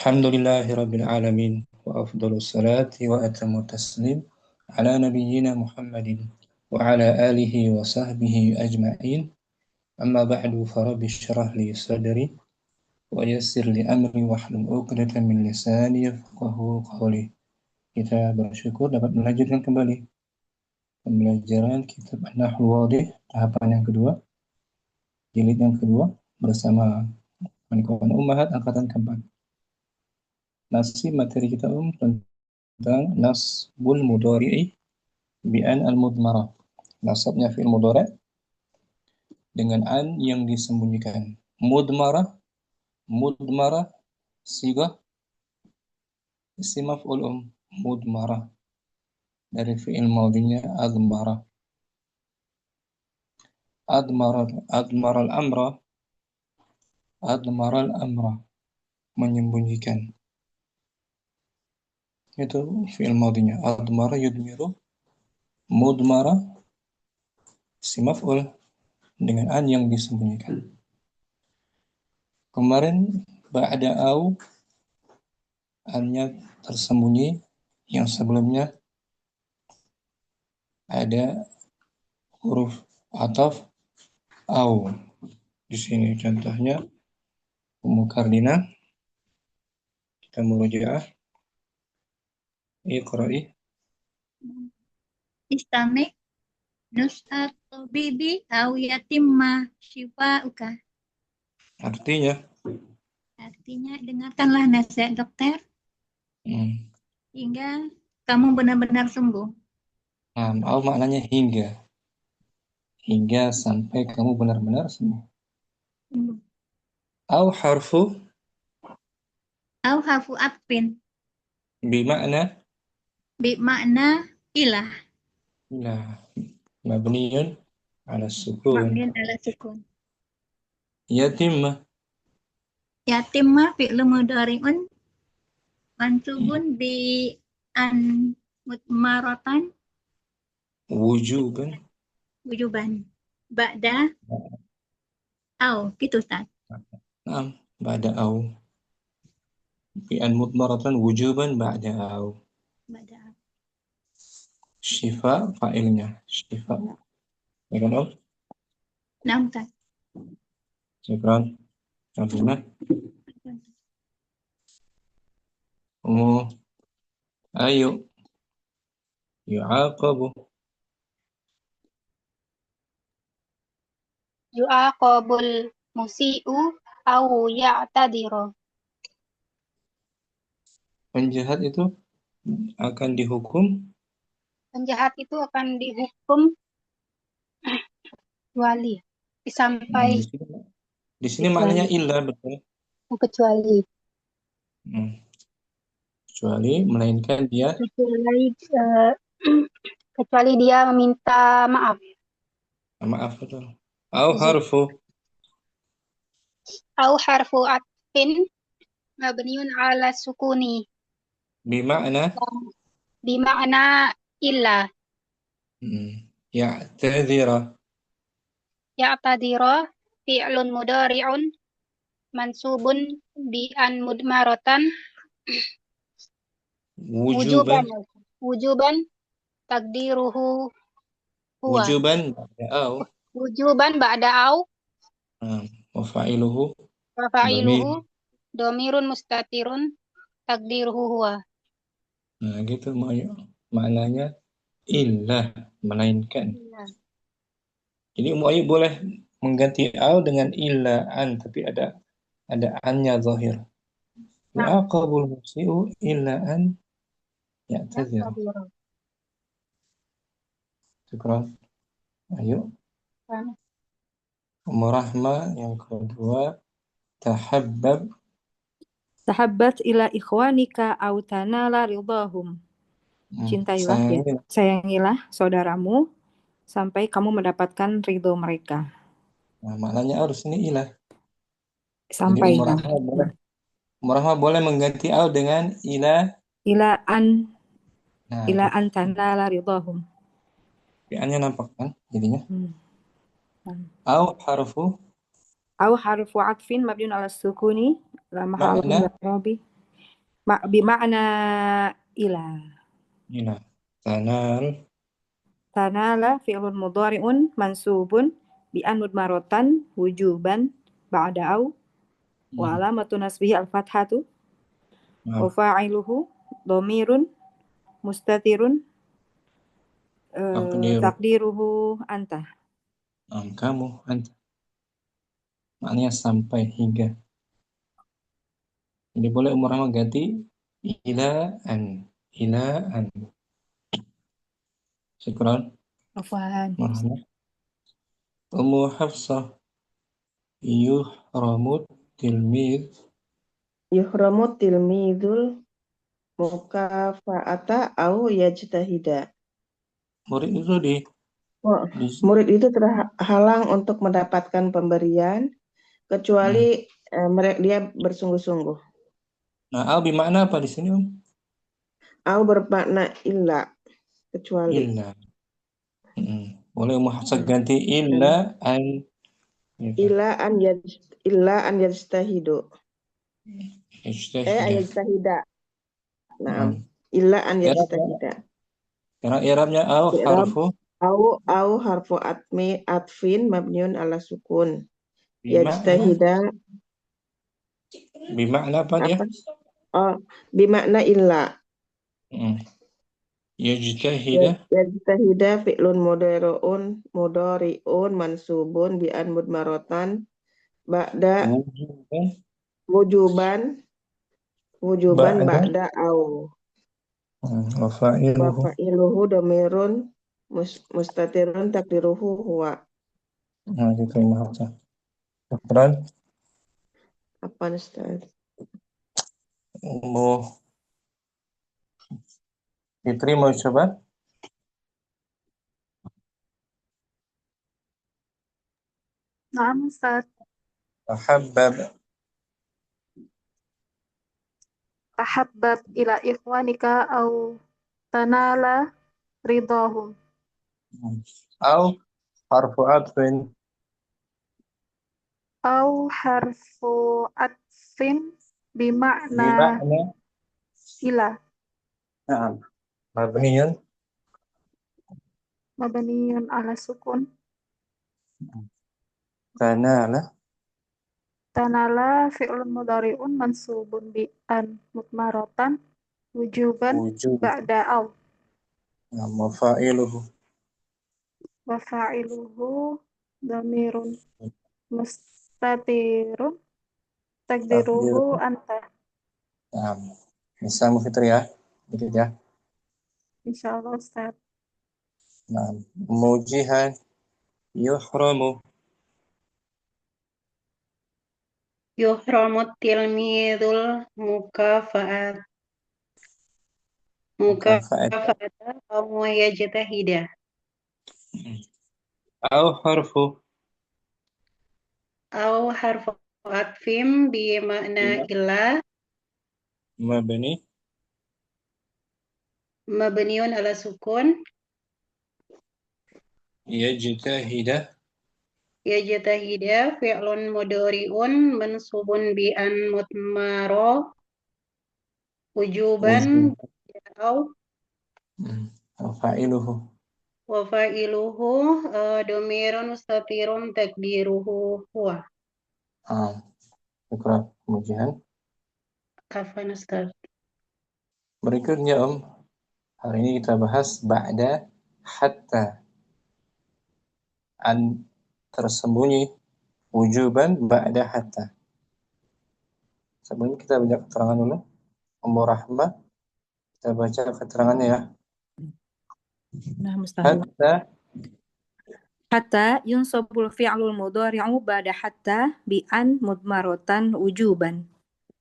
Alhamdulillahi Rabbil Alamin wa afdalus salati wa atamu taslim ala nabiyyina Muhammadin wa ala alihi wa sahbihi ajma'in amma ba'du farabbi syrah li sadri wa yassir li amri wahlul 'uqdatam min lisani yafqahu qawli. Kita bersyukur dapat melanjutkan kembali pembelajaran kitab An-Nahwu Wadih tahapan yang kedua, jilid yang kedua bersama kawan-kawan Ummahat angkatan keempat. Masih materi kita tentang nasbul mudhari'i bi an al-mudmarah. Nasabnya fi'il mudhari' dengan an yang disembunyikan. Mudmarah sigah isim maf'ul mudmarah dari fi'il madhinya admara. Admara al-amra menyembunyikan. Itu fi'il madhinya admara yudmiru, mudmara isim maf'ul dengan an yang disembunyikan. Kemarin ba'da au an-nya tersembunyi, yang sebelumnya ada huruf ataf au. Di sini contohnya Ummu Kardina. Kita murojaah. Iqra'i. Istami' nus'at tabibi aw yatimma shifa'uka. Artinya Dengarkanlah nasihat dokter hingga kamu benar-benar sembuh. au maknanya hingga sampai kamu benar-benar sembuh. Au harfu atfin bimakna ilah mabniyun ala sukun. Yatimma fi'lu mudhari'un mansubun bi an mudmaratan wujuban ba'da au gitu Ustaz. Ba'da au bi an mudmaratan wujuban ba'da au. Syifa fa'ilnya syifa. Ya kan Om? Naam Ustaz. Syukran. Contohnya ayo yu'aqabul musii'u au ya'tadiru. Penjahat itu akan dihukum kecuali sampai di sini maknanya illa, betul? Kecuali melainkan dia kecuali dia meminta maaf. Maaf, betul. Au harfu atfin mabniun ala sukuni bimakna illa ya'tadira fi'lun mudhari'un mansubun bi an mudmaratan wujuban takdiruhu huwa wujuban ba'da au wa fa'iluhu dhamirun mustatirun takdiruhu huwa. Nah, gitu maknanya illah, melainkan. Jadi Ummu Ayyub boleh mengganti au dengan illa an, tapi ada an-nya zahir. Yu'aqabul musii'u illa an ya'tazir. Syukran. Ayo. Ummu Rahma yang kedua, tahabbat ila ikhwanika au tanala ridahum. Cintailah, sayangilah saudaramu sampai kamu mendapatkan ridho mereka. Nah, maknanya harus ini ilah. Sampai. Ummu Rahma boleh mengganti au dengan ila an tanala ridahum. An-nya nampak kan jadinya? Au harfu atfin mabniun ala sukuni la mahallahu min al-i'rabi Bima'na ila. Ila. Tanala fi'lun mudhari'un mansubun bi an mudmaratan wujuban ba'da au wa alamatu nasbihi al-fathatu wa fa'iluhu dhamirun mustatirun takdiruhu anta. Kamu, anta. Maknanya sampai, hingga. Jadi boleh Ummu Rahmah ganti ila an. Syukran. Afwan. Marhamah. Ummu Hafsah. Yuhramut tilmidul mukafa'ata au yajtahida. Murid itu Murid itu terhalang untuk mendapatkan pemberian kecuali dia bersungguh-sungguh. Nah, al bermakna apa di sini, Au bermakna illa, kecuali. Illa. Boleh Ummu Hafsah ganti illa an. Illa an yajtahidu. Yajtahida. Nah, illa an yajtahida. Karena i'rabnya au harfu atfin mabniun ala sukun. Yajtahida bimakna apa dia? Bimakna illa. Yajtahida fi'lun mudhari'un mansubun bi an mudmaratan ba'da wujuban ba'da au. Wa fa'iluhu dhamirun mustatirun takdiruhu huwa. Nah, diterima saja. Syukran. Apa Ustaz? Ummu Fitri mau coba? Naam Ustaz. Tahabbab ila ikhwanika au tanala ridahum. Au harfu atfin. Au harfu atfin bimakna ila. Na'am. Mabniyun ala sukun. Tanala fi'lun mudhari'un mansubun bi an mutmaratan wujuban ba'da au. Wa fa'iluhu dhamirun mustatirun takdiruhu anta. Na'am. Bisa Ummu Fitri ya? Dikit ya. Insyaallah Ustaz. Na'am. Mujihan yuhramut tilmidul mukafa'ata au yajtahida. Au harfu atfim bi makna illa mabniun ala sukun. Yajtahida fi'lun mudhari'un mansubun bi an mutmaro wujuban au wa fa'iluhu dhamirun mustatirun takdiruhu huwa. Syukran. Mujihan. Afwan Ustaz. Berikutnya hari ini kita bahas ba'da hatta. An tersembunyi wujuban ba'da hatta. Sebelum kita baca keterangan dulu, Ummu Rahmah, kita baca keterangannya ya. Nah, mustahil. Hatta yunsabul fi'lul mudhari'u ba'da hatta bi an mudmaratan wujuban.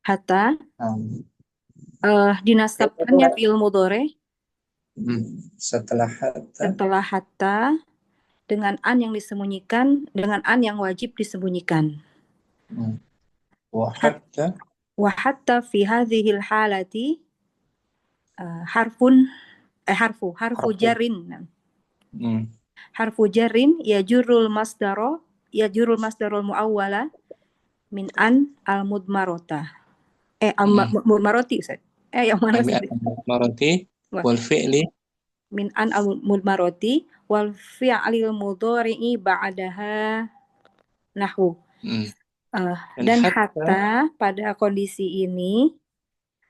Hatta dinasabkannya fi'il mudhari setelah hatta dengan an yang disembunyikan, dengan an yang wajib disembunyikan. Wa hatta fi hadhil halati harfu jarrin. Harfu jarrin yajurul masdarul muawwala min an al mudmarata. Al mudmarati Ustaz. Yang mana Min sih? al-mudmarati Wah, wal fi'li. min an al-mudmarati wal fi'lil mudhari'i ba'daha nahwu. Dan hatta pada kondisi ini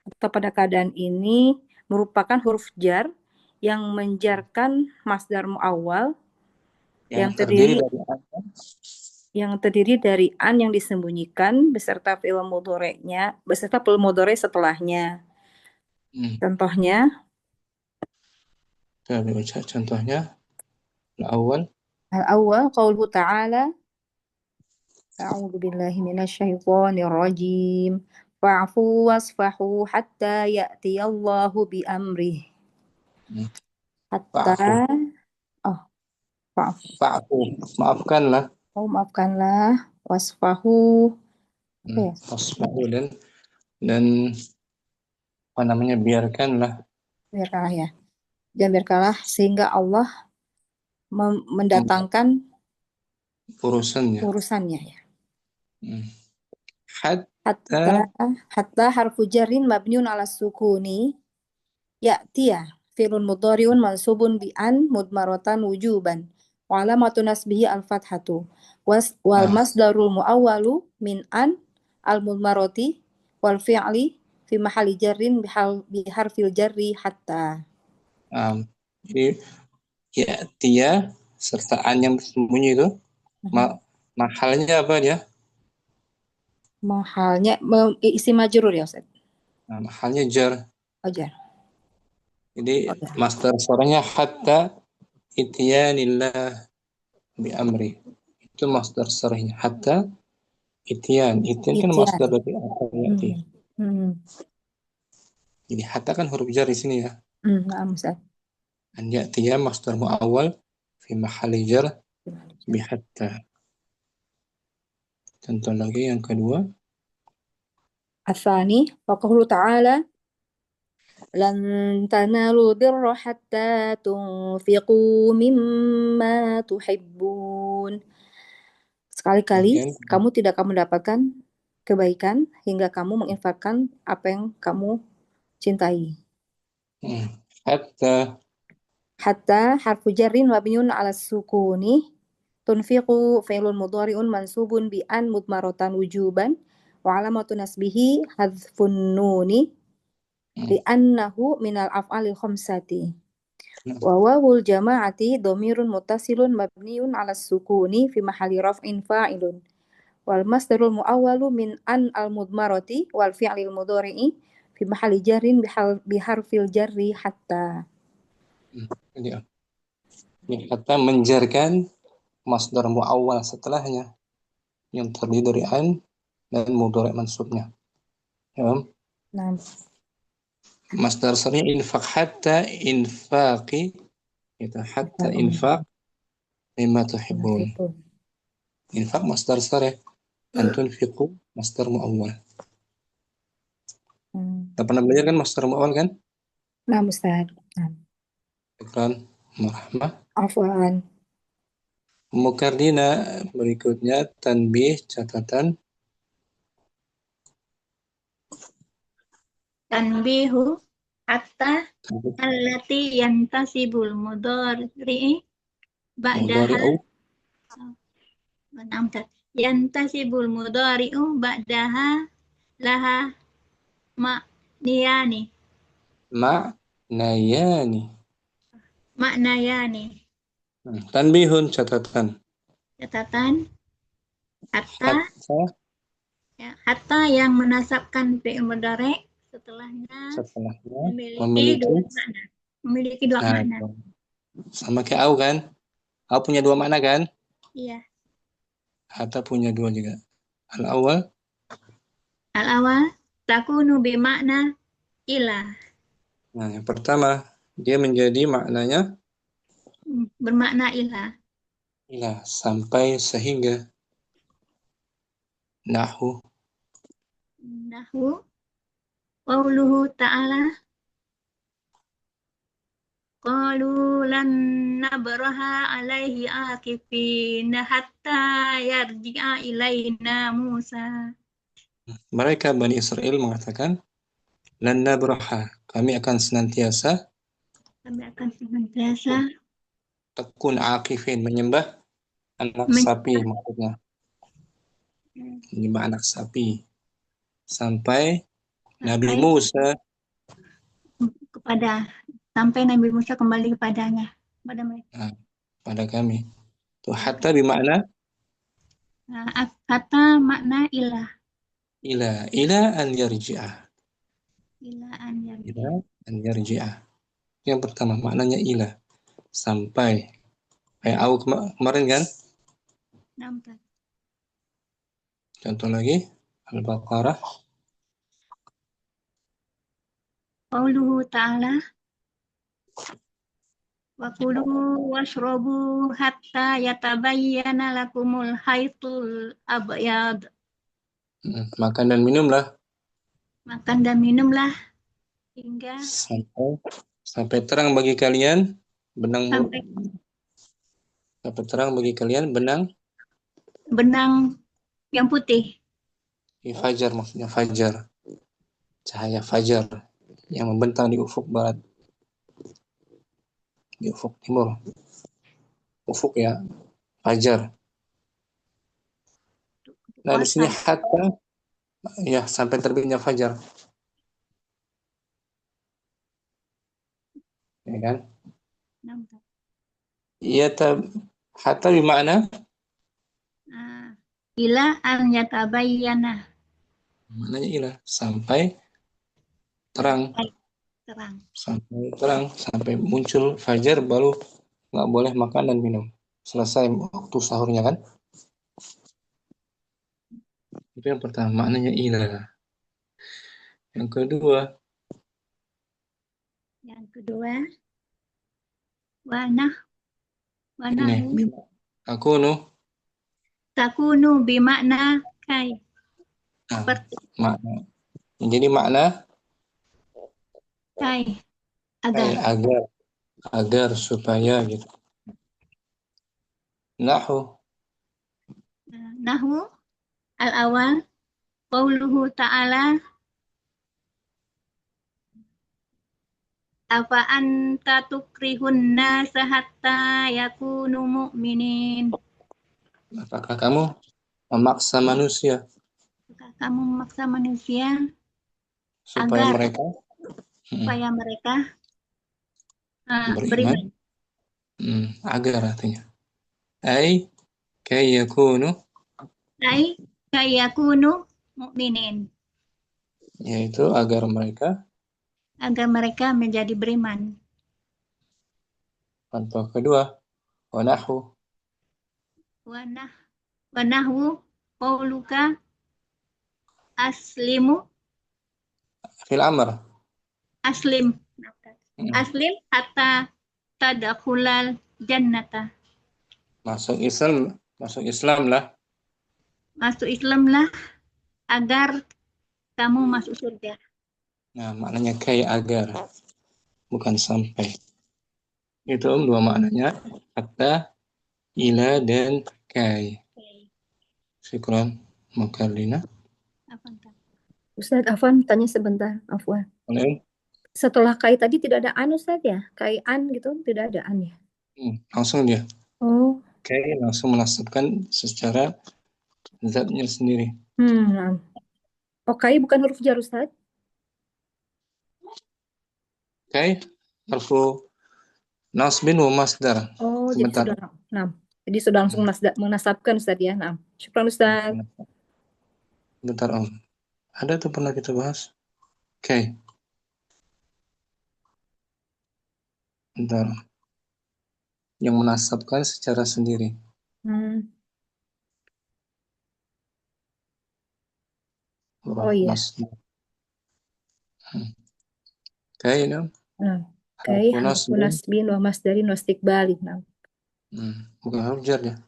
atau pada keadaan ini merupakan huruf jar yang menjarkan masdar muawwal yang terdiri dari an yang disembunyikan beserta fi'il mudhari'nya beserta fi'il mudhari' setelahnya. Contohnya al-awwal qauluhu ta'ala a'udzu billahi minasyaitonir rajim fa'fu wasfahu hatta ya'tiyallahu bi amrih. Hatta fa'fu, maafkanlah. Maafkanlah. Wasfahu. Wasfahu dan apa namanya, biarkanlah. Biarkanlah ya. Dan biarkanlah sehingga Allah mendatangkan urusannya ya. Hatta harfu jarrin mabniun ala sukuni ya'tiya fi'lun mudhari'un mansubun bi an mudmaratan wujuban wa alamatu nasbihi al-fathatu wal masdarul muawwalu min an al-mudmarati wal fi'li fi mahalli jarrin bi harfil jarri hatta. Jadi ya'tiya serta an yang bersembunyi itu mahalnya apa dia? Mahalnya isim majrur ya Ustaz. Mahalnya jar. Jar. Jadi masdar suaranya hatta ityanillah bi amri. Itu masdar suaranya hatta ityan kan masdar dari ya'ti. Jadi hatta kan huruf jar di sini ya. Ustaz. An ya'tiya masdar muawwal fi mahalli jar bi hatta. Contoh lagi yang kedua. Atsani wa qawlu ta'ala lan tanalu birra hatta tunfiqu mimma tuhibbun. Sekali-kali kamu tidak akan mendapatkan kebaikan hingga kamu menginfakkan apa yang kamu cintai. Hatta harfu jarrin mabniun 'ala sukuni tunfiqu fi'lun mudhari'un mansubun bi an mudmaratan wujuban wa 'alamatu nasbihi hadzfun nuni li'annahu minal af'alil khamsati. Wa wawul jama'ati dhamirun muttasilun mabniun 'ala sukuni fi mahalli raf'in fa'ilun. Wal masdarul muawwalu min an al-mudmarati wal fi'lil mudhari'i fi mahalli jarrin bi harfil jarri hatta. Ini hatta menjarkan masdar muawwal setelahnya yang terdiri dari an dan mudhari' mansubnya. Ya. Masdar sarnya infaq hatta infaqi itu hatta infaq mimma tuhibbun. Infaq masdar sarih an tunfiqu masdar muawwal. Kita pernah belajar kan masdar muawwal kan? Nah, Ustaz. Syukran, marhamah. Afwan. Mukardina berikutnya tanbih catatan. Tanbihu hatta allati yantasibul mudhari'i ba'daha yantasibul mudhari'u ba'daha laha ma'nayani. Tanbihun catatan. Hatta yang menasabkan fi'il mudhari' setelahnya memiliki dua makna. Sama kayak au kan? Au punya dua makna kan? Iya. Hatta punya dua juga. Al-awwal takunu bi makna ila. Nah, yang pertama dia menjadi maknanya bermakna ila. Ila, sampai sehingga. Nahwu qauluhu ta'ala qalu lan nabraha alaihi akifina hatta yarji'a ilaina Musa. Mereka Bani Israel mengatakan Lan nabraha, kami akan senantiasa Kami akan senantiasa tekun akifin, menyembah anak men- sapi maksudnya. Menyembah anak sapi. Sampai Nabi sampai Musa sampai Nabi Musa kembali kepadanya, kepada mereka. pada kami. Tuh hatta bimakna Nah, kata makna ilah, ila an yarji'ah. ilah an yarji. Ila an yarji'ah. Yang pertama maknanya ila, sampai. Kayak aku kemarin kan. Nampak. Contoh lagi Al-Baqarah. Qauluhu ta'ala wa kulu washrabu hatta yatabayyana lakumul khaytul abyad. Makan dan minumlah Makan dan minumlah hingga sampai terang bagi kalian sampai terang bagi kalian benang yang putih. fajar, maksudnya fajar, cahaya fajar yang membentang di ufuk barat, di ufuk timur, ufuk ya, fajar. Nah di sini hatta ya sampai terbitnya fajar, ya kan? Nampak. Iya, hatta bermakna Ila an yatabayyana, maknanya ilah, sampai terang, sampai muncul fajar baru nggak boleh makan dan minum, selesai waktu sahurnya kan. Itu yang pertama, maknanya ilah. Yang kedua wanah ini takunu bimakna kai. Makna. Jadi makna Kai agar supaya gitu. Nahwu al-awal qauluhu ta'ala afa anta tukrihun nasa hatta yakunu mu'minin. Apakah kamu memaksa manusia supaya mereka beriman. Agar artinya kayakunu mu'minin, yaitu agar mereka menjadi beriman. Contoh kedua wanahwu qauluka aslimu fil amr aslim hatta tadkhulal jannata. Masuk Islam lah agar kamu masuk surga. Nah, maknanya agar, bukan sampai. Itu dua maknanya, hatta, ila, dan kai. Syukran Makarlina. Ustaz Afwan tanya sebentar, Afwan. Setelah kai tadi tidak ada an, Ustaz ya? Kai an gitu tidak ada an ya? Langsung dia. Oh. Kai langsung menasabkan secara zatnya sendiri. Oh, kai bukan huruf jar, Ustaz? Kai harfu nasbin wa masdar. Oh, jadi sudah langsung menasabkan, Ustaz ya. Syukran, Ustaz. Bentar, Om. Ada tuh pernah kita bahas. Oke. Bentar. Yang menasabkan secara sendiri. Oh iya. Oke, ini. Oke, harfu nasbin wa masdarin wa istiqbalin. Bukan huruf jar ya.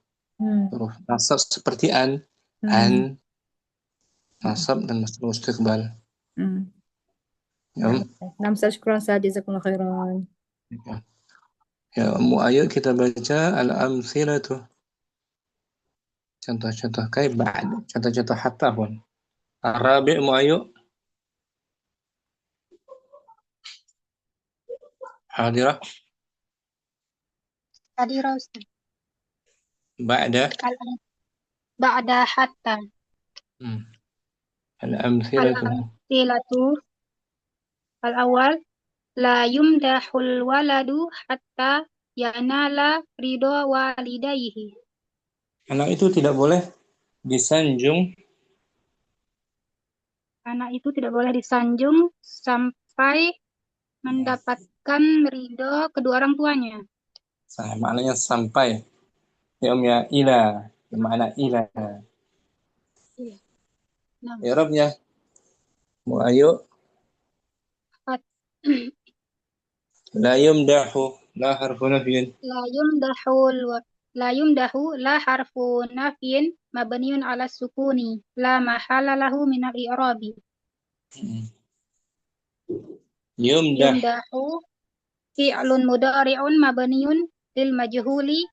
Huruf nasab seperti an, nasab dan masdar istiqbal. Syukran Ustaz, jazakumullah khairan. Ya, ayo kita baca al-amthilatu. Contoh-contoh kai ba'd, contoh-contoh hatta pun. Arabi' ayo. حاضرة Hadirah Ustaz. بعد Ba'da hatta. الأمثلة Al-amthilatu. Al-awwal. La yumdahul waladu hatta yanala ridho walidayhi. anak itu tidak boleh disanjung Anak itu tidak boleh disanjung sampai mendapatkan ridho kedua orang tuanya. maknanya sampai ya Om ya ila makna ila Iya. Nah, i'rabnya ayo Hat- la yumdahu la harfu nafyin la yumdahu la harfu nafyin mabniun ala sukuni la mahala lahu min al-i'rabi. yumdah Yumdahu fi'lun mudari'un mabniun lil majhuli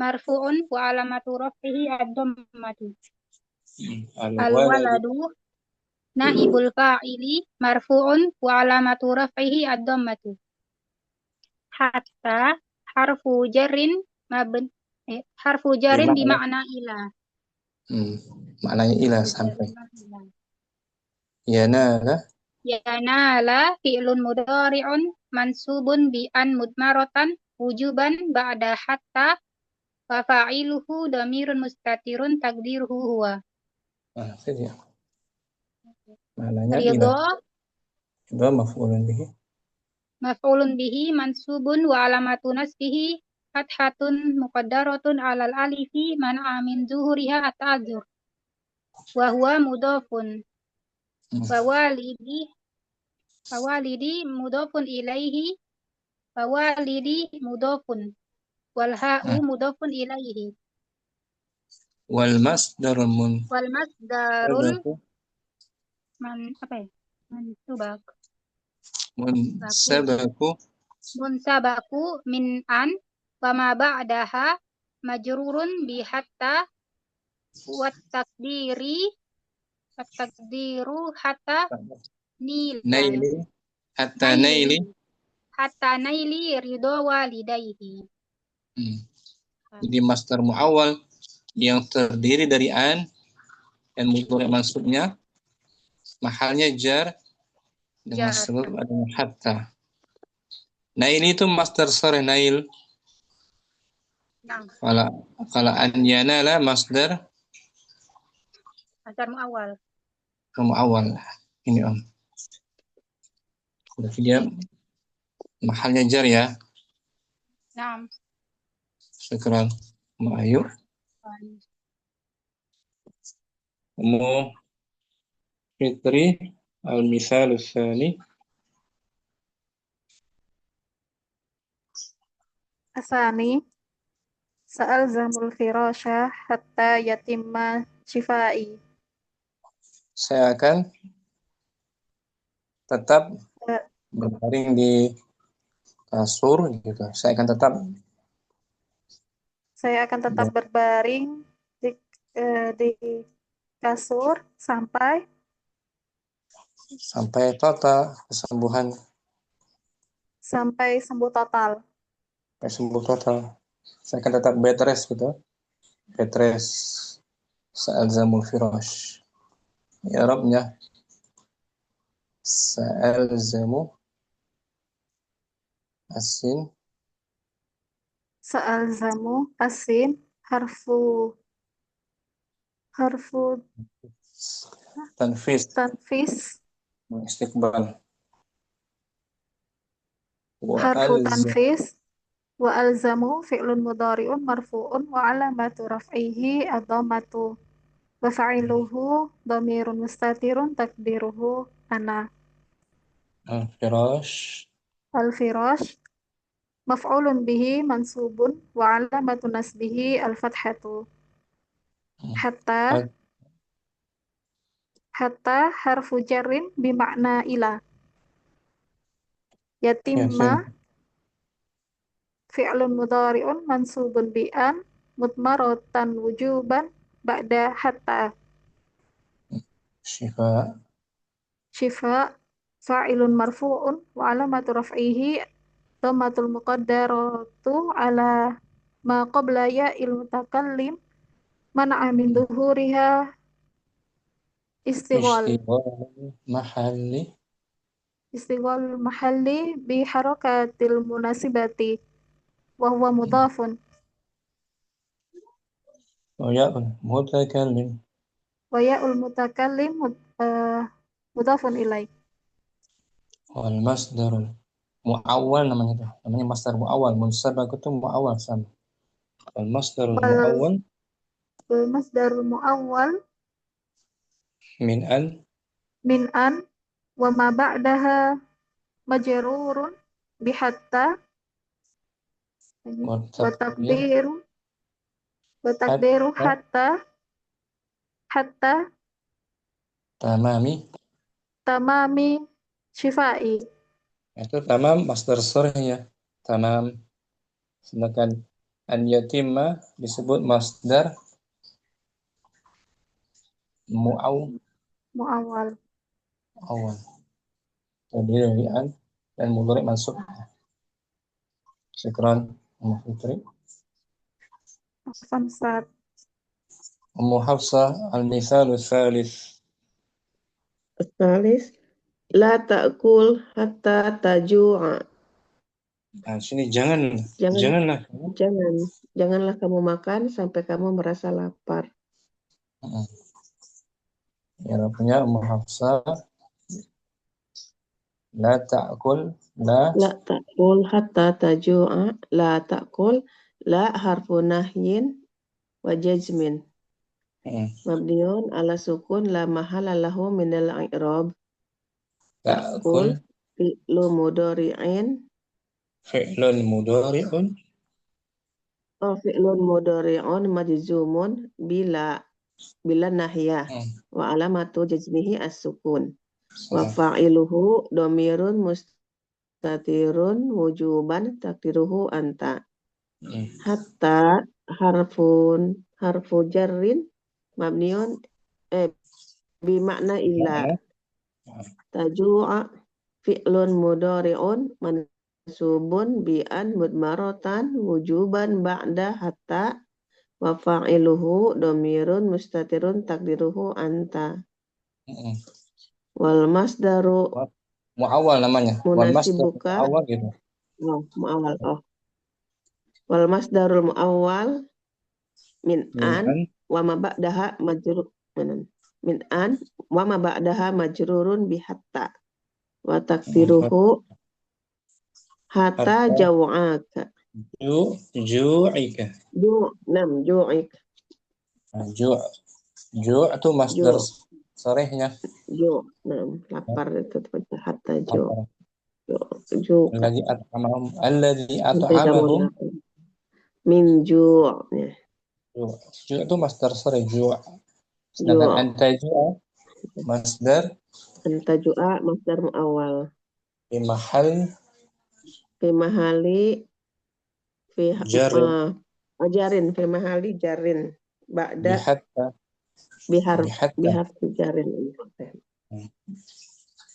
marfu'un wa alamatu raf'ihi ad-dhammatu. al-waladu Al-waladu naibul fa'ili marfu'un wa alamatu raf'ihi ad-dhammatu. Hatta harfu jarrin di makna ila. maknanya ila sampai yanala Fi'lun mudhari'un mansubun bi an mudmaratan wujuban ba'da hatta wa fa'iluhu dhamirun mustatirun taqdiruhu huwa. maknanya Ridho itu maf'ulun bihi mansubun wa alamatu nasbihi fathatun muqaddaratun alal alifi man'a min zuhuriha at-ta'dzur wa huwa mudhafun wa walidi mudhafun ilaihi wa walidi mudhafun wal ha'u mudhafun ilaihi wal masdarul munsabaku min an wa ma ba'daha majrurun bi hatta wat takdiru hatta naili ridho walidayhi. Jadi masdar muawwal yang terdiri dari an dan mudhari mansubnya mahalnya jar dengan sebab adanya hatta. Nail itu masdar sharih nail. Kalau an yanala masdar muawwal. Ini Om. Berarti dia mahalnya jar ya. Naam. Syukran. Ayo. Fitri al-misal tsani. Asani sa'alzamul firasha hatta yatimma shifai. Saya akan tetap berbaring di kasur gitu. Saya akan tetap berbaring di kasur sampai total kesembuhan. Sampai sembuh total. Saya akan tetap bed rest gitu. Bed rest sa'alzamul firash. I'rabnya sa'alzamu asin harfu tanfis istiqbal harfu tanfis wa alzamu fi'lun mudhari'un marfu'un wa alamatu raf'ihi ad-dhammatu wa fa'iluhu dhamirun mustatirun takdiruhu ana. Al-firash maf'ulun bihi mansubun wa alamatu nasbihi al-fathatu. Hatta harfu jarrin bimakna ila. Yatimma fi'lun mudhari'un mansubun bi'an mudmaratan wujuban ba'da hatta. Shifa fa'ilun marfu'un wa alamatu raf'ihi Dhammatul muqaddaratu ala ma qabla ya'il mutakallim mana'a min dhuhuriha istighal mahalli mahalli bi harakatil munasibati wa huwa mudhafun wa ya'ul mutakallim wa ya'ul mutakallim mudhafun ilaih. wal masdarul muawwal namanya masdar muawwal, munsabak itu muawwal sama. Wal masdarul muawwal Wal masdarul muawwal min an wa ma ba'daha majrurun bi hatta wa taqdiru hatta tamami syifai. Itu tamam masdar sharih ya. Tamam. Sedangkan an yatimma disebut masdar Muawwal. awal. Terdiri dari an dan mudhari mansub. Syukran Ummu Fitri. Afwan Ustaz. Ummu Hafsah al-mithalu tsalits. Astalis, la ta'kul hatta taju'a. Nah, sini janganlah. Janganlah kamu makan sampai kamu merasa lapar. Ya, punya Ummu Hafsah. La ta'kul hatta taju'a. La ta'kul, la harfu nahyin wa jazmin. Mabniun ala sukun la mahala lahu minal i'rab. ta'kul fi'lu mudhari'in. Fi'lun mudhari'un majzumun bila nahiyah wa alamatu jazmihi as-sukun. Wa fa'iluhu dhamirun mustatirun wujuban takdiruhu anta. Hatta harfu jarrin mabniun bi makna illa. Taju'a fi'lun mudhari'un mansubun bi an mudmaratan wujuban ba'da hatta wa fa'iluhu dhamirun mustatirun takdiruhu anta. Wal masdaru muawwal namanya. Wal masdar muawwal gitu. Muawwal. Wal masdarul muawwal min an wa ma ba'daha majrurun bi hatta wa takdiruhu hatta jaw'aka. Ju'ika. Ju'ik. Ju' itu masdar sarihnya. Lapar itu hatta Alladzi at'amahum min ju'. Ju' itu masdar sarih ju'. Sedangkan anta ju'a masdar muawwal. Fi mahali jarin fi mahali jarin ba'da bihar jarin.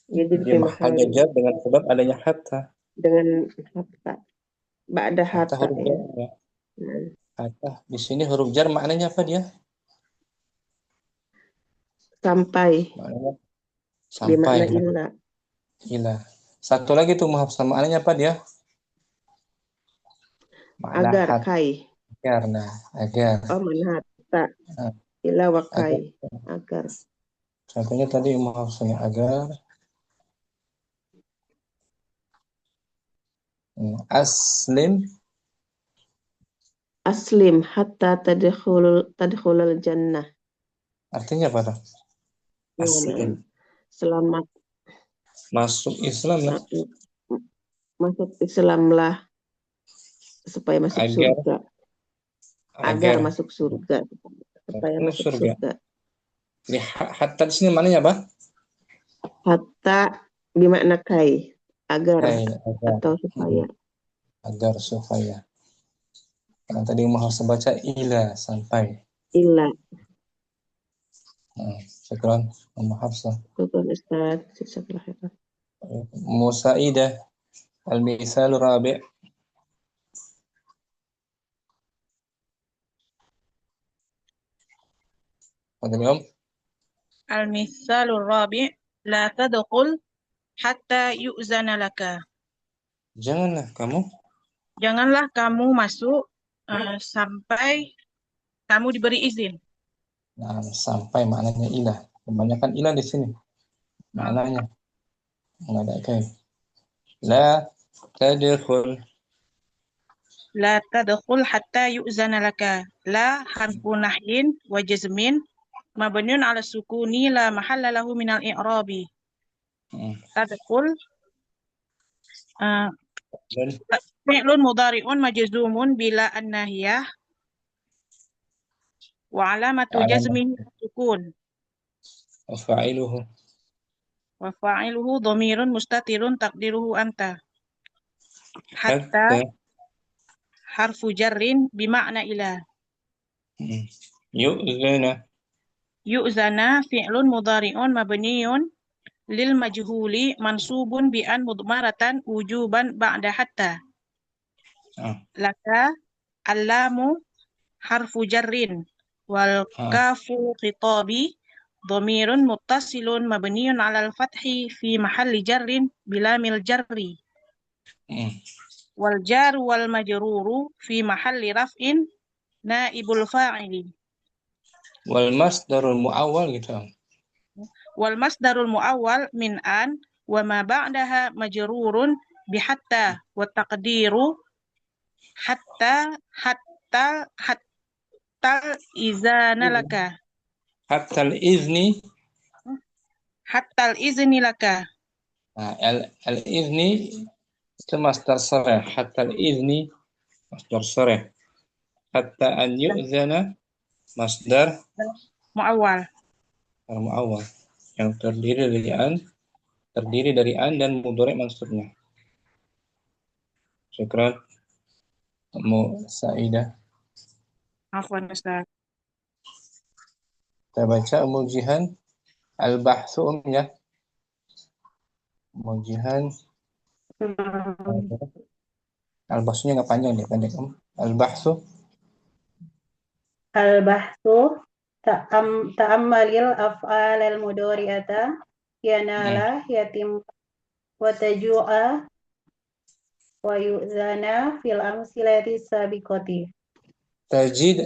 Jadi fi mahali jar dengan sebab adanya hatta. Dengan hatta. Ba'da hatta. Hatta di sini huruf jar maknanya apa dia? Sampai. Sampai. Illa. Satu lagi tuh Hafsah maknanya apa dia? Agar kai. Agar. Oh, manhatta. Ila wa kai. Agar. Contohnya tadi Hafsahnya agar. Aslim hatta tadkhulul jannah. Artinya apa tuh? Aslim. Selamat. Masuk Islam lah. Masuk Islamlah supaya masuk surga. Agar masuk surga. Supaya masuk surga. Hatta di sini maknanya apa? Hatta bermakna kai. Agar. Atau supaya. Agar supaya. Yang tadi mau baca ila sampai. Ila. Syukran Ummu Hafsah. Syukran Ustaz. Syukran. Musaidah المثال الرابع. هذا اليوم المثال الرابع لا تدخل حتى يؤذن لك. Janganlah kamu masuk sampai kamu diberi izin. Nah, sampai maknanya ilah. Kebanyakan ilah di sini. Maknanya nggak ada kayak. La tadkhul. La tadkhul hatta yu'zana laka. La harfu nahyin wa jazmin mabniun ala sukuni la mahalla lahu minal i'rabi. Tadkhul fi'lun mudhari'un majzumun bila an-nahiyah wa alamatu jazmihi sukun. Wa fa'iluhu dhamirun mustatirun taqdiruhu anta. Hatta harfu jarrin bima'na ila. Yu'zana fi'lun mudhari'un mabniun lil majhuli mansubun bi an mudmaratan wujuban ba'da hatta. Laka allamu harfu jarrin wal kafu khitabi dhamirun muttasilun mabniun 'alal fathi fi mahalli jarrin bilamil jarri. Wal jaru wal majruru fi mahalli raf'in naibul fa'ili. Wal masdarul muawwal gitu. Wal masdarul muawwal min an wa ma ba'daha majrurun bi hatta wa taqdiru hatta izana laka. Hatta al-izni. Hatta al-izni laka. Nah, al-izni itu masdar sarih. Hatta al-izni masdar sarih. Hatta an yu'zana masdar muawwal. Muawwal yang terdiri dari an dan mudhari' mansubnya. Syukran. Kamu Saidah. Afwan Ustaz. Kita baca Mujihan al-bahsu ya. Mujihan al-bahsunya nggak panjang deh, pendek. Al-bahsu. Al-bahsu ta'ammalil af'al al-mudhari'ata yanala yatim wa taju'a wa yu'zana fil amsilati sabiqati. Tajid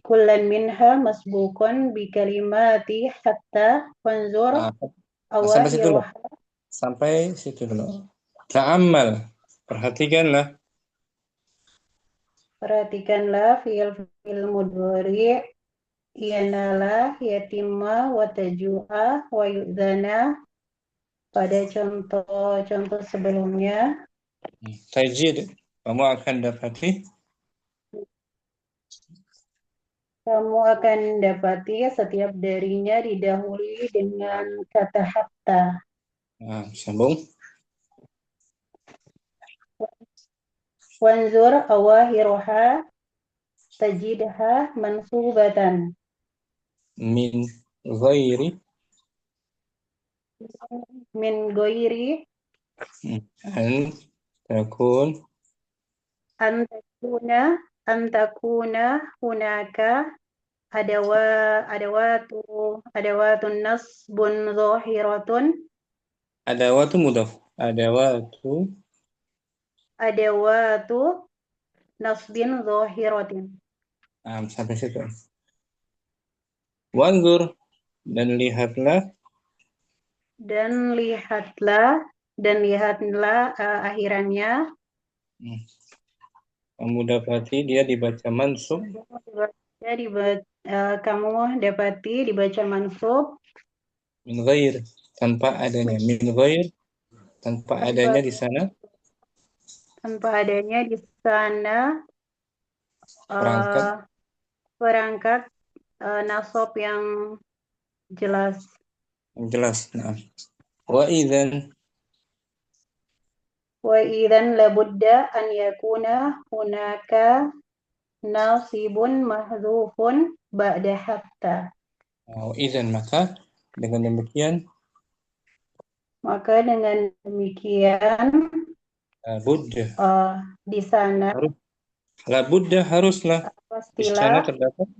kullan minha masbuqan bi kalimati hatta wanzur awahiruha. Sampai situ dulu. Ta'ammal, perhatikanlah fil mudhari' yanala yatimma wa taju'a wa yu'zana pada contoh sebelumnya. Tajid, kamu akan dapati setiap darinya didahului dengan kata hatta. Nah, sambung. Wanzur awahiruha tajidha mansubatan. Min ghairi an takuna hunaka adawatun nasbun zahiratun. Adawatu mudhaf. Adawatu nasbin zahiratin. Sampai situ. Wanzur, dan lihatlah akhirannya. Kamu dapati dia dibaca mansub. Kamu dapati dibaca mansub. Min ghair, tanpa adanya. Min ghair, tanpa adanya di sana. Perangkat nasab yang jelas. Nah. Wa idzan labudda an yakuna hunaka nasibun mahdzufun ba'da hatta. Wa idzan, maka dengan demikian Maka dengan demikian Budda. di sana Harus. La budda haruslah. Di sana terdapat.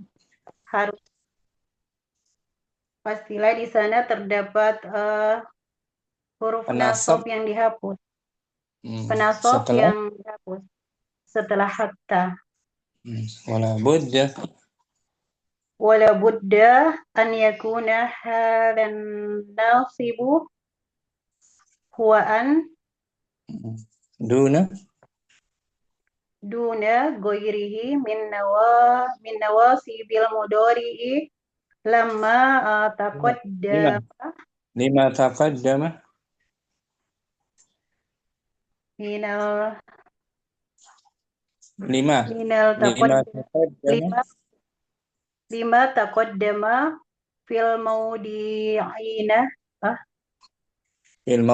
Pastilah di sana terdapat huruf Penasab. nasab yang dihapus. Penasab yang dihapus setelah hatta. Wala budda. Wala budda an yakuna halan nasibu huwa an Duna goirihi min nawasibil mudori'i lamma taqaddama lima taqaddama minal taqaddama fil maudi'ina fil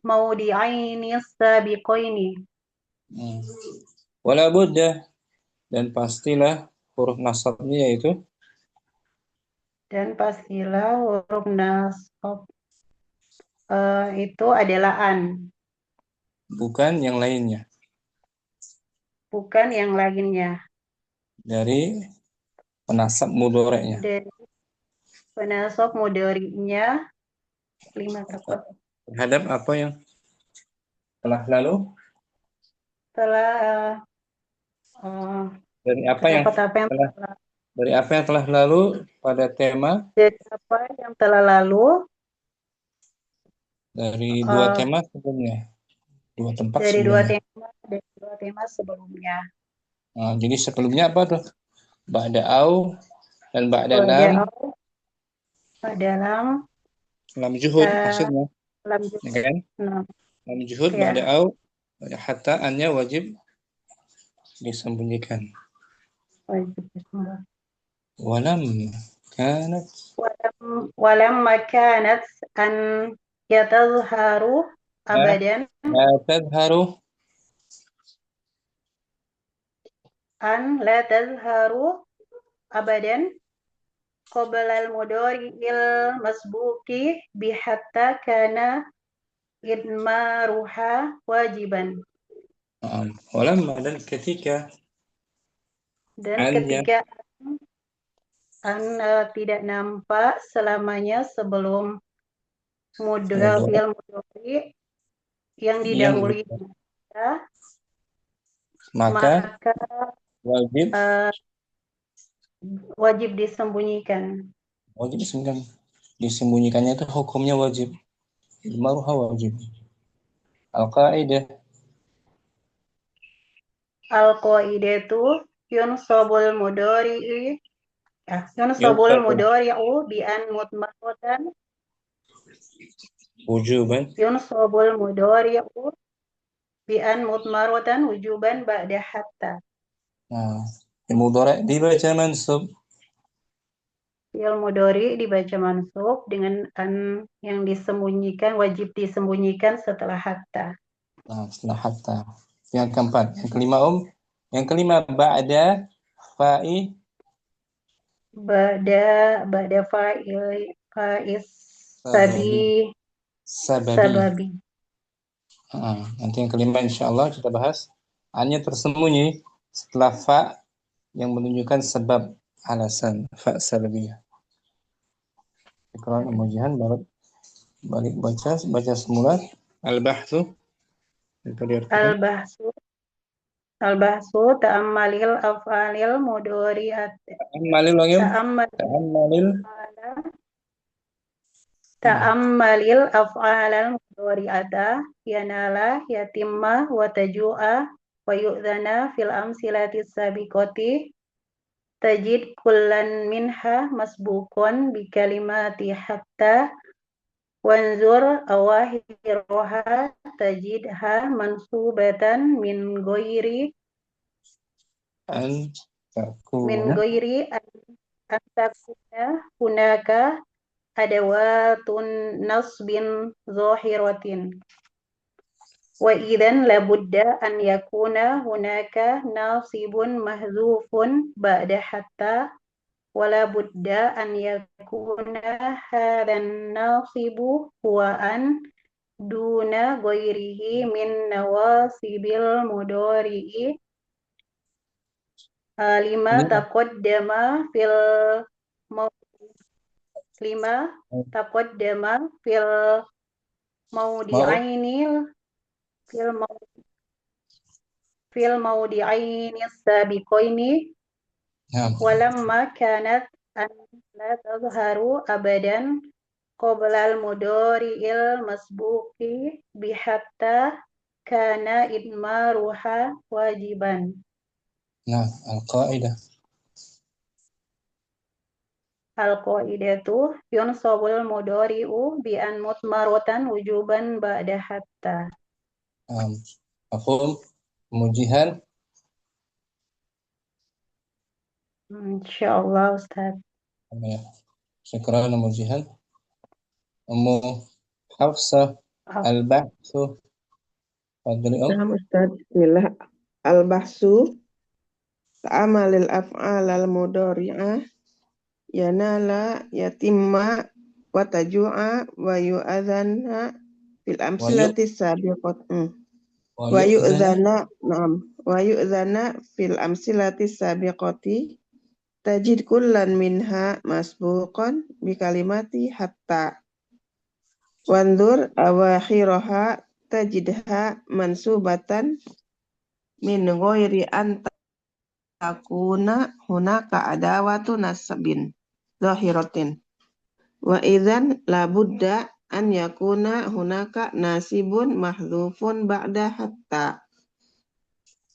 maudi'aini sabiqaini. Wala budda, dan pastilah huruf nasabnya yaitu huruf nasab itu adalah an, bukan yang lainnya. Dari penasab mudhari'nya. Terhadap apa yang telah lalu? Dari apa yang telah lalu pada tema? Dari apa yang telah lalu? Dari dua tema sebelumnya. Dua tema sebelumnya. Jadi sebelumnya apa tuh? Ba'da au dan ba'da lam. Ba'da lam. Lam juhud maksudnya. Lam juhud. Ya kan? Lam juhud ba'da au. Hatta annya wajib disembunyikan. Walam kanat an yatazharu abadan. La tazharu abadan qabla al-mudhari'il masbuqi bi hatta kana idmaruha wajiban. Walamma, dan ketika tidak nampak selamanya sebelum fi'il mudhari yang didahului maka wajib disembunyikan. Disembunyikannya itu hukumnya wajib. Idmaruha wajib. Al-qaidatu yunsabul mudhari'u bi an mutmarratan wujuban. Yunsabul mudhari'u bi an mutmarratan wujuban ba'da hatta. Mudhari' dibaca mansub. Fi'il mudhari dibaca mansub dengan an yang disembunyikan, wajib disembunyikan setelah hatta. Setelah hatta. Yang keempat, yang kelima yang kelima ba'da fa'i. Ba'da fa'is sababi. Nanti yang kelima insyaallah kita bahas. Hanya tersembunyi setelah fa yang menunjukkan sebab alasan fa salbiyah. Ikrar ujian balik baca semula al-bahthu. Al-bahsu ta'ammalil af'alil mudhari'at. Ta'ammalil af'alal mudhari'ata yanala yatimma wa taju'a wa yu'dhana fil amsilatis sabiqati tajid kullan minha masbuqun bi kalimati hatta wanzur awahiroha tajidha mansubatan min ghairi an takuna hunaka adawatun nasbin zahiratin wa idzan labudda an yakuna hunaka nasibun mahzufun ba'da hatta ولا بد أن يكون هذا الناصب هو أن دون غيره من نواصب المضارع لما Ini تقدم في لما تقدم في الموضعين في الموضعين السابقين نعم ولما كانت أن لا تظهر أبدا قبل المضارع المسبوق بحتى كان إضمارها واجبا. نعم القاعدة القاعدة ينصب المضارع بأن مضمرة وجوبا بعد حتى. أقوم موجها إن شاء الله أستاذ. شكرا موجها. أم حفصة البحث تفضلي Nah, Ustaz, bismillah. Al-bahsu ta'amalil af'al al-mudhari'ah yanala yatimma wa taju'a wa yu'adhana fil amsilati sabiqat. Wa yu'dhana, na'am. Wa yu'dhana fil amsilati sabiqati tajid kullan minha masbuqan bi kalimati hatta. Wanzur awakhiraha tajidha mansubatan min ghairi an takuna hunaka adawatu nasabin zahiratin wa idzan la budda an yakuna hunaka nasibun mahdhufun ba'da hatta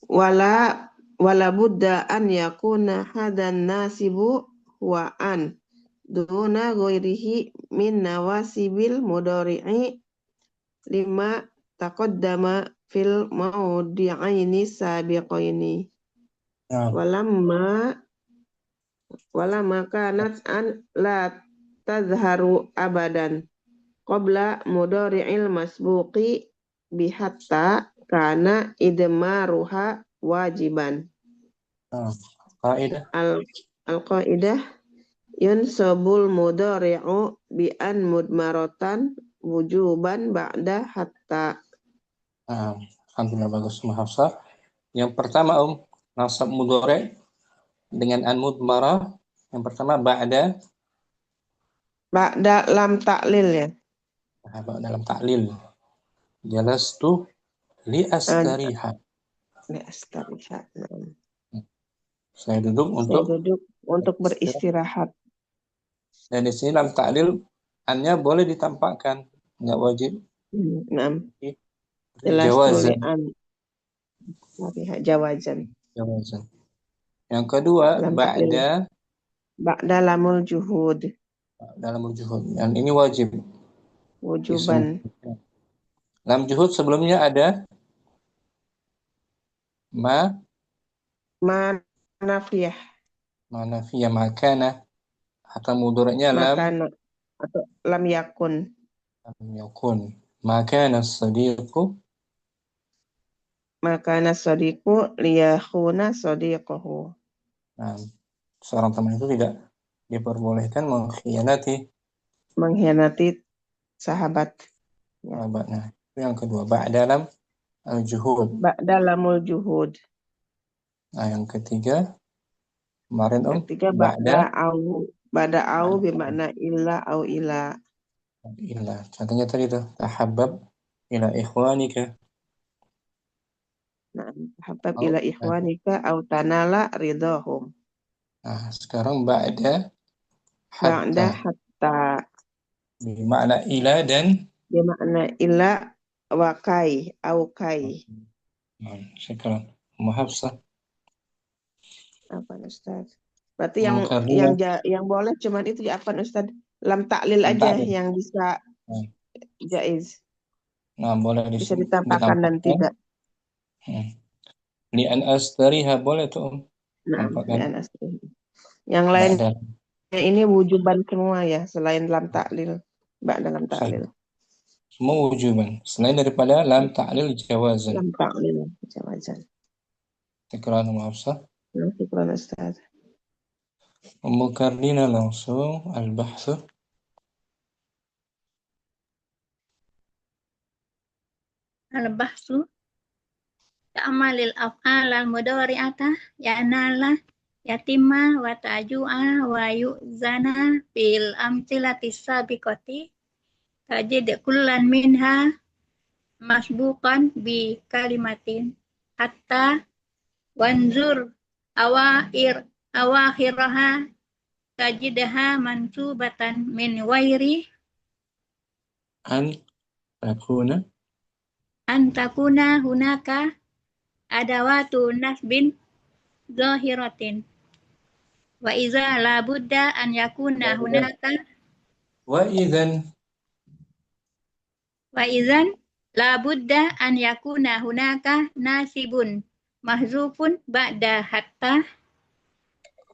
wala budda an yakuna hadan nasibu wa an duna ghairihi min nawasibil mudhari'i lima taqaddama fil mawdi'aini sabiqaini walamma kanat an la tazharu abadan qabla mudhari'il masbuqi bihatta kana idmaruha wajiban. Al-qaidah yunsabul mudhari'u bi an mudmaratan wujuban ba'da hatta. Alhamdulillah, bagus Hafsah. Yang pertama nasab mudhari' dengan an mudmarah. Yang pertama ba'da lam ta'lil ya. Dalam ta'lil. Jalastu li astariha. Saya duduk untuk beristirahat. Dan di sini dalam ta'lil annya boleh ditampakkan, nggak wajib. Jawazan. Yang kedua ba'da lamul juhud. Lamul juhud. Dan ini wajib. Wujuban. Lam juhud sebelumnya ada nafiyah. Nafiyah makana atau mudhari'nya lam atau lam yakun. Makana as-sadiqu liyakhuna sadiqahu. Nah, seorang teman itu tidak diperbolehkan mengkhianati sahabat. Sahabatnya. Itu yang kedua, ba'da al-juhud. Ba'da lamul juhud. Nah, yang ketiga kemarin ba'da au bermakna illa au ila. Illa. Contohnya tadi tuh, tahabbab ila ikhwanika. Nah, tahabbab ila ikhwanika au tanala ridahum. Nah, sekarang ba'da hatta. Bermakna ila dan bermakna ila wa kai au kai. Nah, sekarang Hafsah. Apa Ustaz? Berarti yang boleh cuman itu ya apa Ustaz? Lam ta'lil aja yang bisa jaiz. Nah, boleh bisa ditampakkan dan tidak. Li an astariha boleh tuh. Yang lain ini wujuban semua ya, selain lam ta'lil. Dalam ta'lil. Semua wujuban. Selain daripada lam ta'lil jawazan. Lam ta'lil jawazan. Tikran Hafsah. Tikran Ustaz. Ummu Karlina langsung al-bahthu. Al-bahsu ta'malil af'al al-mudhari'ata ya'nala yatimma wa ta'ju'a wa yu'zana fil amthilati sabiqati tajid kullan minha masbuqan bi kalimatin hatta wanzur awakhiraha tajidaha mansubatan min wairi An takuna antakuna hunaka adawatu nasbin zahiratin wa iza la budda an yakuna hunaka wa idzan wa izan la budda an yakuna hunaka nasibun mahzufun ba'da hatta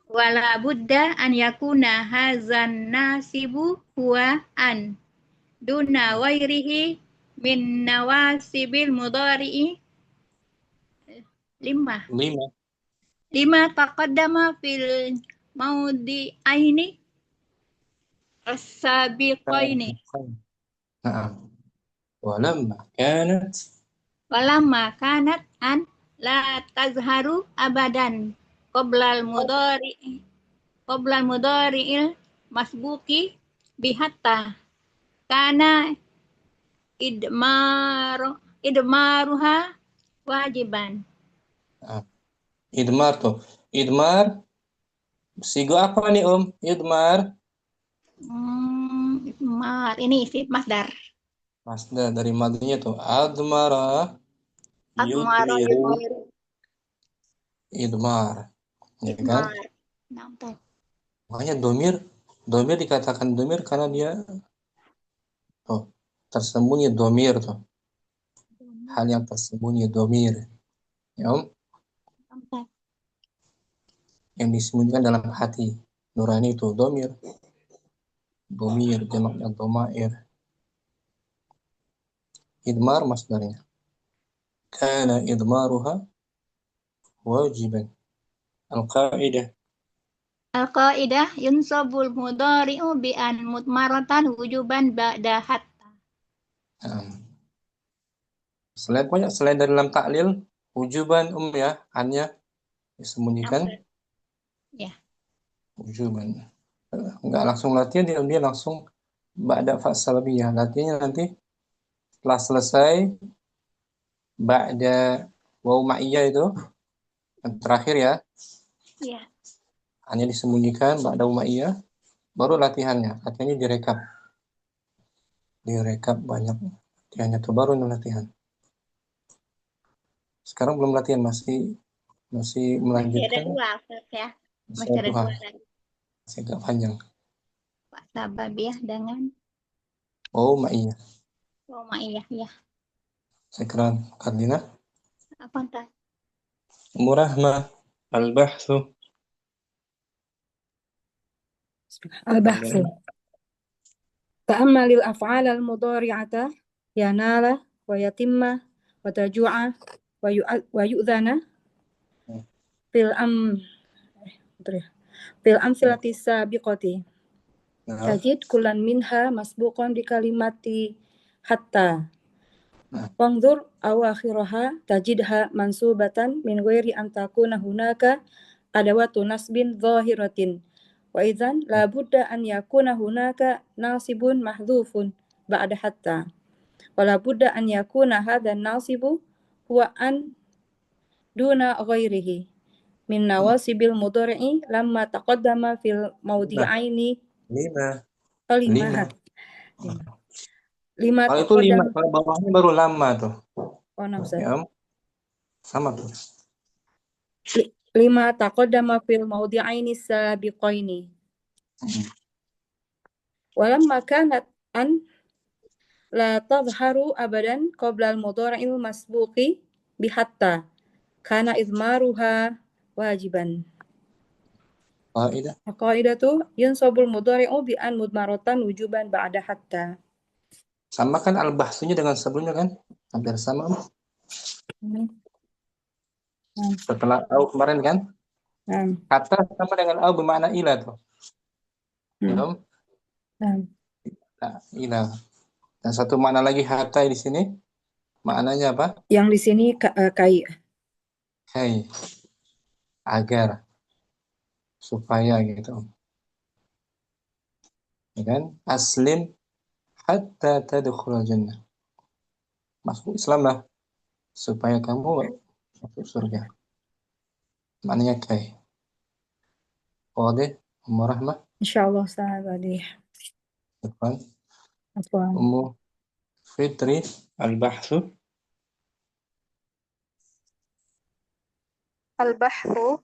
wa la budda an yakuna hazan nasibu huwa an duna wairihi min nawasibil mudhari'i lima taqaddama fil mawdi'aini as-sabiqaini walamma kanat an la tazharu abadan qoblal mudhari'il masbuqi bihatta kana idmaruha wajiban. Idmar tuh. Idmar sigo apa nih Idmar? Idmar ini isim masdar. Masdar dari madinya tuh. Admara yudmiru. Idmar. Ya kan? Makanya domir dikatakan domir karena dia tersembunyi domir tuh. Hal yang tersembunyi domir. Ya, yang disembunyikan dalam hati nurani itu domir jamaknya domair. Idmar masdarnya kana idmaruha wajiban. Al-qaidah yunsabul mudhari'u bi an mutmaratan wujuban ba'da hatta. Selain dari lam ta'lil wujuban ya, annya disembunyikan. Ya. Wujuban. Enggak langsung latihan, dia langsung ba'da fa sababiyah. Latihannya nanti setelah selesai ba'da waw ma'iyah itu yang terakhir ya. Iya. Hanya disembunyikan ba'da waw ma'iyah, baru latihannya. Latihannya direkap. Direkap banyak latihannya tuh, baru latihan. Sekarang belum latihan, masih melanjutkan. Masih ada 2 ya. Masih ada 2 lagi. Masih agak panjang. Pak Sababiyah dengan Ma'iyah. Ma'iyah ya. Sekarang Karlina. Apa entah? Murahmah al-bahthu. Al-bahthu. Ta'ammalil af'al al-mudhari'ata yanala wa yatimma wa taju'a wa yu'dhana fil amthilati sabiqati tajid kullan minha masbuqan bi kalimati hatta wanzur awakhiraha tajidha mansubatan min ghairi an takuna hunaka adawatu nasbin zahiratin wa idzan la budda an yakuna hunaka nasibun mahdhufun ba'da hatta wa la budda an yakuna hadzal nasibu huwa an duna ghairihi min nawasibil mudhari'i lamma taqaddama fil mawdi'aini 5 kalau itu 5, kalau bawahnya baru lama tuh. Ya, sama tuh. 5 taqaddama fil mawdi'aini sabiqaini walamma kanat an la tadhharu abadan qabla al-mudhari'il masbuqi bihatta kana izmaruha wajiban. Qaidah tuh yunsabul mudhari'u bi an mudmaratan wujuban ba'da hatta. Sama kan al-bahsunya dengan sebelumnya kan? Hampir sama. Setelah tahu kemarin kan? Hatta sama dengan au bermakna ila tuh. Belum? Nah, ila. Dan satu makna lagi hatta di sini maknanya apa? Yang di sini kai. Kai. Agar. Supaya gitu. Ya kan? Aslim hatta tadkhulul jannah. Masuk Islam lah supaya kamu masuk surga. Maknanya kai. Wadah, Ummu Rahmah. Insyaallah Ustaz tadi. Afwan. Ummu Fitri al-bahthu. Al-bahthu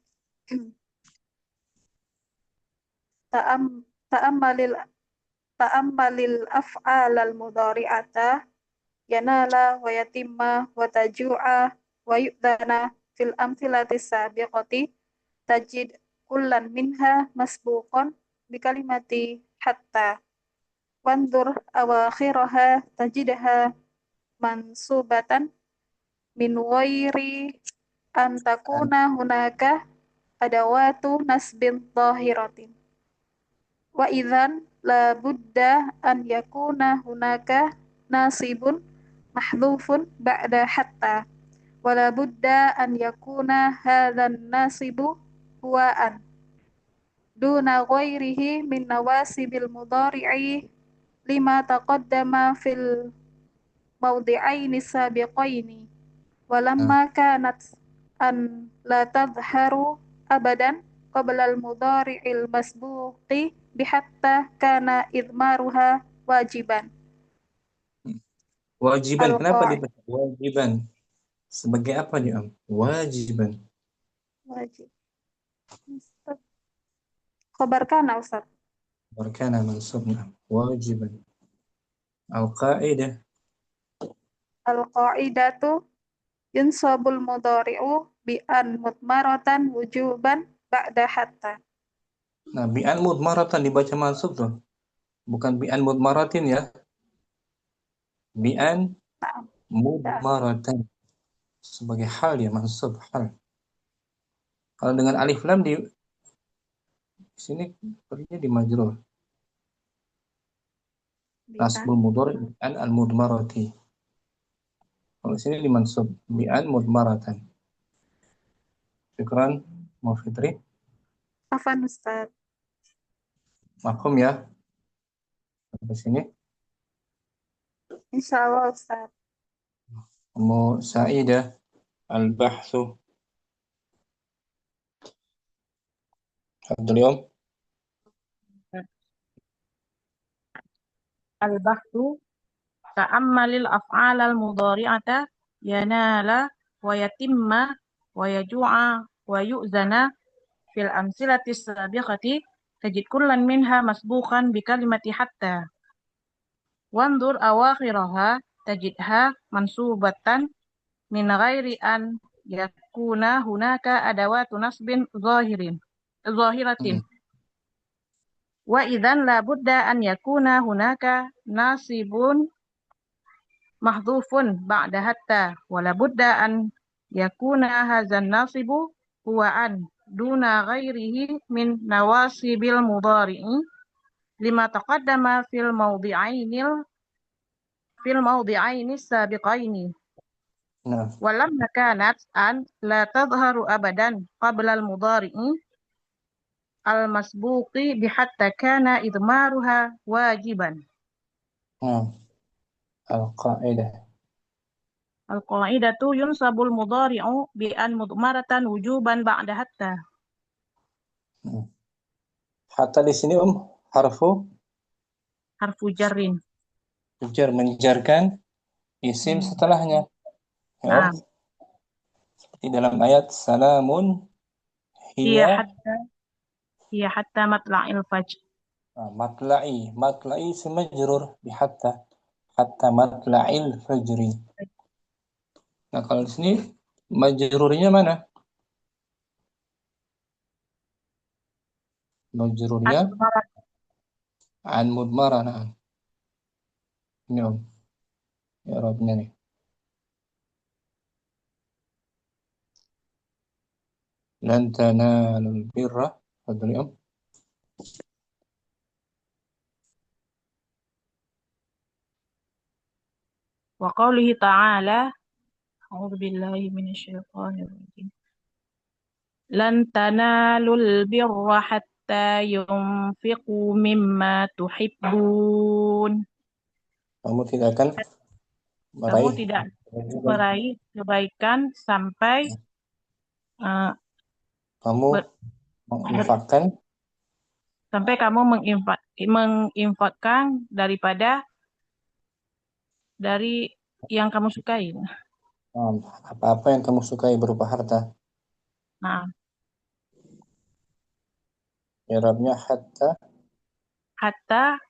ta'ammalil af'al al-mudhari'ata yanala wa yatimma wa taju'a wa yu'dana fil amthilati sabiqati tajid kullan minha masbuqan bi kalimati hatta wandur awakhiraha tajidha mansubatan min ghairi an takuna hunaka adawatu nasbin dhahiratin wa idzan la budda an yakuna hunaka nasibun mahdhufun ba'da hatta wala budda an yakuna hadzan nasibu huwa an duna ghairihi min nawasibil mudhari'i lima taqaddama fil mawdi'aini sabiqaini walamma kanat an la tadhharu abadan qabla al-mudhari'il masbuqi bihatta kana idmaruha wajiban. Wajiban, kenapa dibaca wajiban? Sebagai apa dia? Wajiban. Wajib. Khabar kana Ustaz. Khabar kana mansubna. Wajiban. Al-qa'idah. Al-qa'idatu yunsabul mudhari'u bi an mutmaratan wujuban ba'da hatta. Nah, bi an mudmaratan dibaca mansub tuh. Bukan bi an mudmaratin ya. Bi an mudmaratan. Sebagai hal ya, mansub hal. Kalau dengan alif lam di sini berinya di majrur. Nasbul mudhari an al-mudmarati. Kalau sini di mansub bi an mudmaratan. Syukran, Mu Fitri. Afan Ustaz. Mahfum ya? Sampai sini. Insyaallah Ustaz. Ummu Sa'idah al-bahthu. Hadul yawm. Al-bahthu ta'ammalil af'alal mudhari'ata yanala wa yatimma wa yaju'a wa yu'zana fil amsilatis sabiqati tajid kullan minha masbuqan bi kalimati hatta wandur awakhiraha tajidha mansubatan min ghairi an yakuna hunaka adawatu nasbin zahiratin wa idzan la budda an yakuna hunaka nasibun mahdhufun ba'da hatta wa la budda an yakuna hadzan nasibu huwa an duna ghairihi min nawasibil mudhari'i lima taqaddama fil mawdi'aini sabiqaini. Nah. Walamma kanat an la tadhharu abadan qabla al-mudhari'i al-masbuqi bihatta kana idmaruha wajiban. Al-qa'idah. Al-qa'idatu yunsabul mudhari'u bi an mudmaratan wujuban ba'da hatta. Hatta di sini harfu jarrin. Jar, menjarkan isim setelahnya. Ya. Seperti dalam ayat salamun hiya hatta matla'il fajr. Matla'i isim majrur bi hatta matla'il fajri. Nah, kalau di sini majrurnya mana? Majrurnya an mudmarana. Ini ya Rabbnya nih. lan tanalul birra. Fadli Om. Wa qawlihi ta'ala, a'udzu billahi minasyaitonir rajim. Lan tanalul birra hatta yunfiqu mimma tuhibbun. Kamu tidak akan Kamu meraih tidak meraih kebaikan sampai kamu menginfakkan sampai kamu menginfakkan dari yang kamu sukai. apa-apa yang kamu sukai berupa harta. Nah, I'rabnya hatta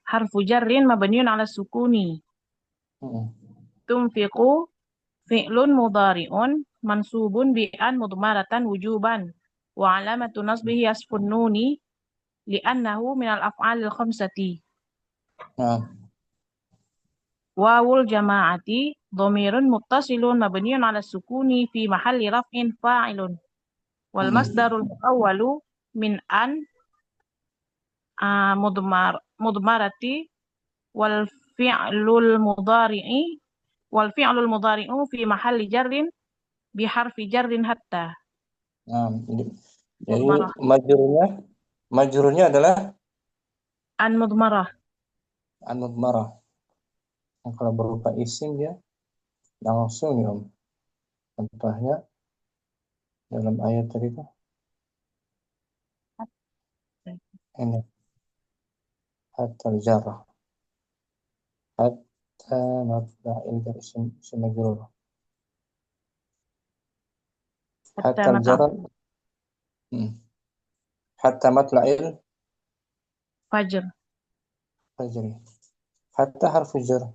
harfu jarrin mabniun ala sukuni. Tunfiqu fi'lun mudhari'un mansubun bi'an mudmaratan wujuban wa alamatu nasbihi asfun nuni li'annahu minal af'alil khamsati. Wawul jama'ati dhamirun muttasilun mabniun ala sukuni fi mahalli raf'in fa'ilun. Wal masdarul awwalu min an mudmarati wal fi'lul mudhari'u fi mahalli jarrin bi harfi jarrin hatta. Jadi majrurnya adalah An mudmarah. Kalau berupa isim dia langsung ya Om. Contohnya dalam ayat tadi itu ini hatta jarrah hatta matla'il dari isim majrur hatta jarrah hatta matla'il fajri hatta harfu jar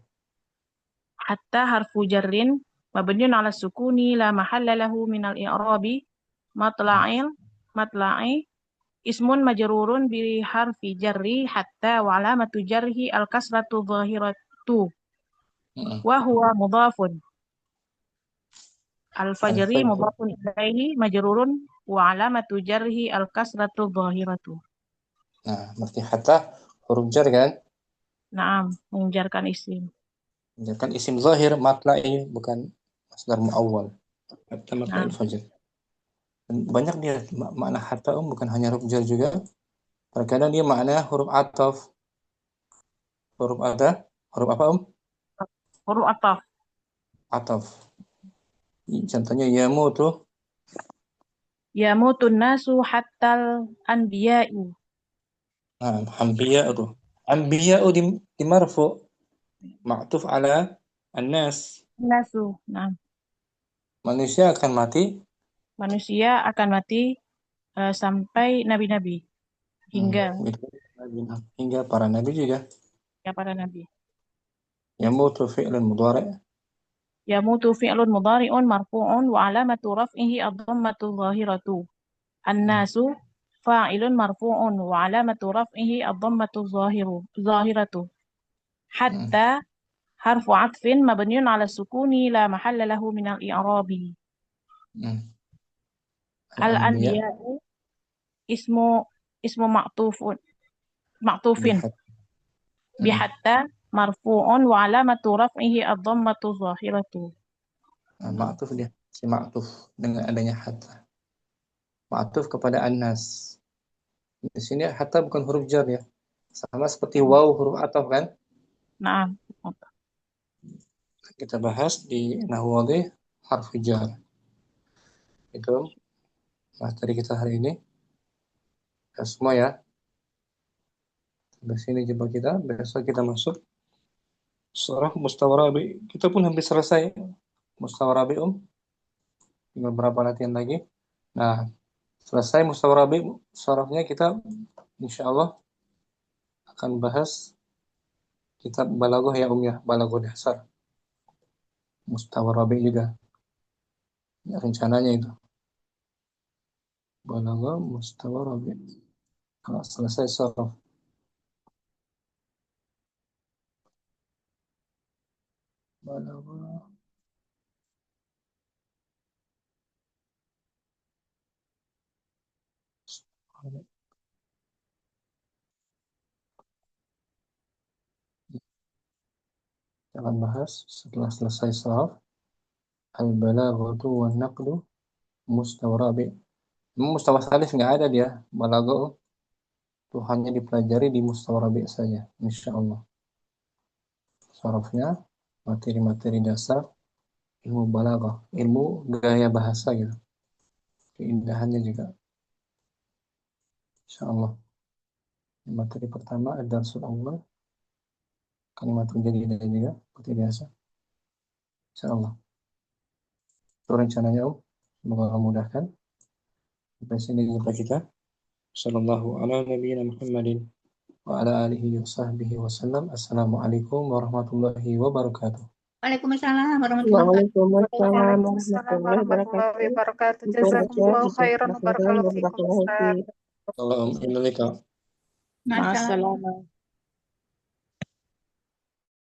hatta harfu jarrin mabniun ala sukuni la mahalla lahu minal i'rabi matla'i ismun majrurun bi harfi jarri hatta wa alamatu jarhi al kasratu dhahiratu wa huwa mudhafun. Al fajri mudhafun ilaihi majrurun wa alamatu jarhi al kasratu dhahiratu. Nah, berarti hatta huruf jar kan? Naam, menjarkan isim. Menjarkan isim zahir matla'i bukan masdar muawwal. Hatta matla'il fajr. Banyak dia makna hatta bukan hanya huruf jar juga. Terkadang dia makna huruf ataf. Huruf apa Huruf ataf. Ataf. Contohnya yamutu Yamutun nasu hattal anbiya'u. Anbiya'u di marfu ma'tuf ala an-nas. Nasu. Nah. Manusia akan mati sampai nabi-nabi hingga para nabi juga. Ya, para nabi. Yamutu fi'lun mudhari'. Yamutu fi'lun mudhari'un marfu'un wa alamatu raf'ihi ad-dhammatu dhahiratu. An-nasu fa'ilun marfu'un wa alamatu raf'ihi ad-dhammatu dhahiratu. Hatta harfu 'athfin mabniun 'ala sukuni la mahalla lahu minal i'rabi. Al-anbiya'u ismu ma'tufin bihatta marfu'un wa alamatu raf'ihi ad-dhammatu dhahiratu. Ma'tuf dia, si ma'tuf dengan adanya hatta. Ma'tuf kepada an-nas. Di sini hatta bukan huruf jar ya. Sama seperti waw huruf ataf kan? Nah, kita bahas di nahwu wadih harf jar. Itu materi kita hari ini. Ya, semua ya. Di sini jumpa kita. Besok kita masuk surah Mustawarabi. Kita pun hampir selesai Mustawarabi tinggal berapa latihan lagi. Nah, selesai Mustawarabi surahnya kita insya Allah akan bahas kitab Balaghah ya ya, Balaghah dasar. Mustawarabi juga. Ya, rencananya itu. Balaghah Mustawarabi. Kalau selesai surah Balaghah Kita akan bahas setelah selesai sharaf al-balaghatu wan naqdu mustawa rabi'. Mustawa salif nggak ada dia. Balaghah itu hanya dipelajari di mustawa rabi' saja, insyaallah. Sharafnya materi-materi dasar ilmu balaghah, ilmu gaya bahasa gitu. Keindahannya juga. Insyaallah. Materi pertama ad-darsul awwal. Kalimatul jadidah juga seperti biasa. Insyaallah. Itu rencananya Om. Semoga Allah mudahkan. Sampai sini jumpa kita. Sallallahu ala nabiyyina Muhammadin wa ala alihi wa sahbihi wasallam. Assalamualaikum warahmatullahi wabarakatuh. Waalaikumsalam warahmatullahi Waalaikumsalam Waalaikumsalam warahmatullahi warahmatullahi wabarakatuh. wabarakatuh. Itu aja, Jazakumullahu khairan wa barakallahu fikum, barakallahu Ustaz. fiik. Salam. wabarakatuh. Ma'assalamah.